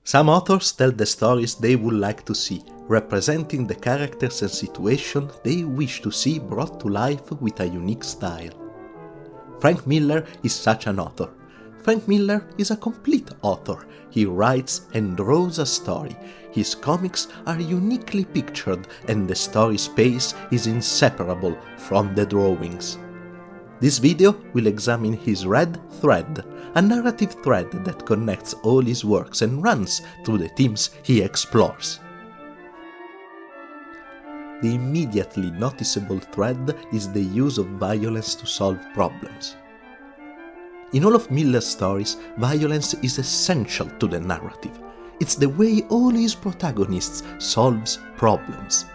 Some authors tell the stories they would like to see, representing the characters and situation they wish to see brought to life with a unique style. Frank Miller is such an author. Frank Miller is a complete author. He writes and draws a story. His comics are uniquely pictured and the story space is inseparable from the drawings. This video will examine his Red Thread, a narrative thread that connects all his works and runs through the themes he explores. The immediately noticeable thread is the use of violence to solve problems. In all of Miller's stories, violence is essential to the narrative. It's the way all his protagonists solve problems.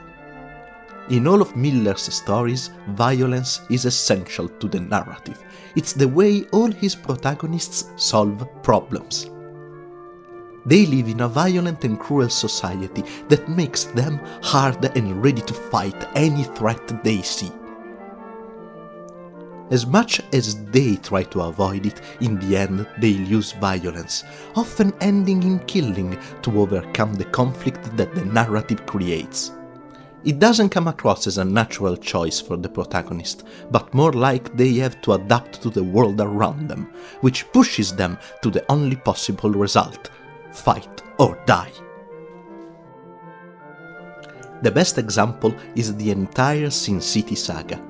In all of Miller's stories, violence is essential to the narrative. It's the way all his protagonists solve problems. They live in a violent and cruel society that makes them hard and ready to fight any threat they see. As much as they try to avoid it, in the end they'll use violence, often ending in killing to overcome the conflict that the narrative creates. It doesn't come across as a natural choice for the protagonist, but more like they have to adapt to the world around them, which pushes them to the only possible result: fight or die. The best example is the entire Sin City saga.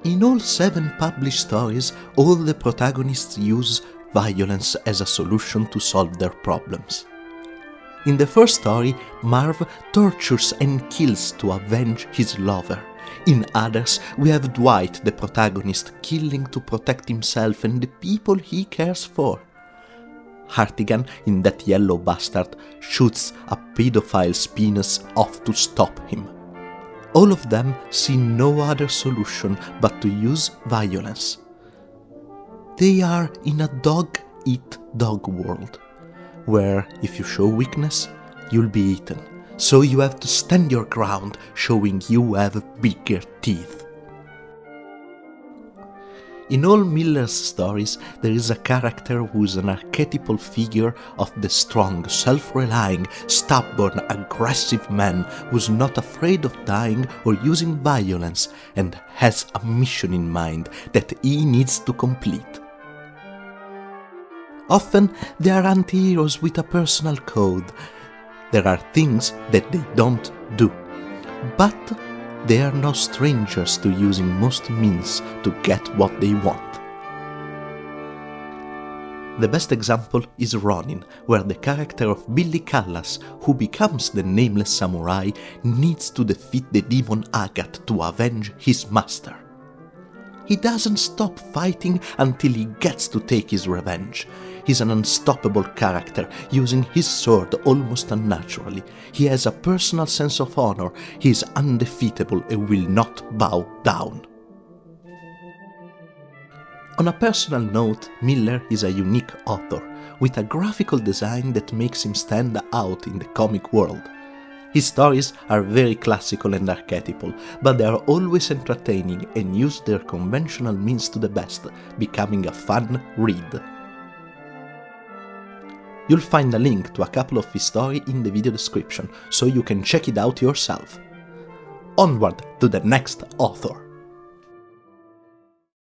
In all 7 published stories, all the protagonists use violence as a solution to solve their problems. In the first story, Marv tortures and kills to avenge his lover. In others, we have Dwight, the protagonist, killing to protect himself and the people he cares for. Hartigan, in That Yellow Bastard, shoots a pedophile's penis off to stop him. All of them see no other solution but to use violence. They are in a dog-eat-dog world, where if you show weakness, you'll be eaten, so you have to stand your ground, showing you have bigger teeth. In all Miller's stories, there is a character who is an archetypal figure of the strong, self-relying, stubborn, aggressive man who's not afraid of dying or using violence and has a mission in mind that he needs to complete. Often, they are anti-heroes with a personal code. There are things that they don't do, but they are no strangers to using most means to get what they want. The best example is Ronin, where the character of Billy Callas, who becomes the nameless samurai, needs to defeat the demon Agat to avenge his master. He doesn't stop fighting until he gets to take his revenge. He's an unstoppable character, using his sword almost unnaturally. He has a personal sense of honor, he is undefeatable and will not bow down. On a personal note, Miller is a unique author, with a graphical design that makes him stand out in the comic world. His stories are very classical and archetypal, but they are always entertaining and use their conventional means to the best, becoming a fun read. You'll find a link to a couple of his stories in the video description, so you can check it out yourself. Onward to the next author!